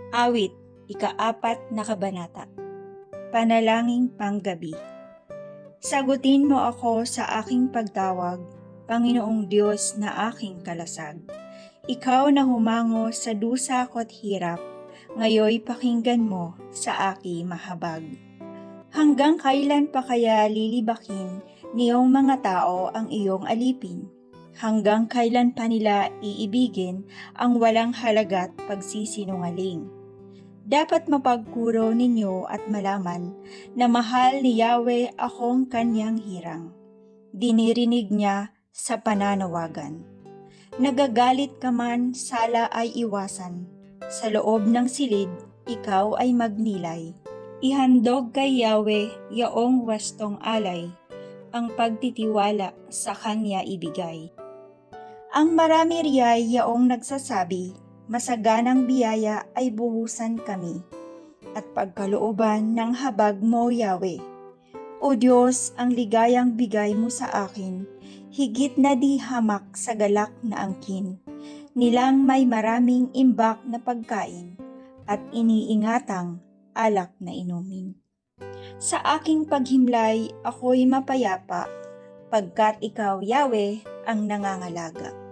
Awit, ika-4 na kabanata. Panalangin panggabi. Sagutin mo ako sa aking pagtawag, Panginoong Diyos na aking kalasag. Ikaw na humango sa dusa ko't hirap, ngayoy pakinggan mo sa aki mahabag. Hanggang kailan pa kaya lilibakin niyong mga tao ang iyong alipin? Hanggang kailan pa nila iibigin ang walang halaga't pagsisinungaling? Dapat mapagkuro ninyo at malaman na mahal ni Yahweh akong kanyang hirang. Dinirinig niya sa pananawagan. Nagagalit ka man, sala ay iwasan. Sa loob ng silid, ikaw ay magnilay. Ihandog kay Yahweh yaong wastong alay, ang pagtitiwala sa kanya ibigay. Ang marami riyay yaong nagsasabi, masaganang biyaya ay buhusan kami, at pagkalooban ng habag mo, Yahweh. O Diyos, ang ligayang bigay mo sa akin, higit na di hamak sa galak na angkin, nilang may maraming imbak na pagkain, at iniingatang alak na inumin. Sa aking paghimlay, ako'y mapayapa, pagkat ikaw, Yahweh, ang nangangalaga.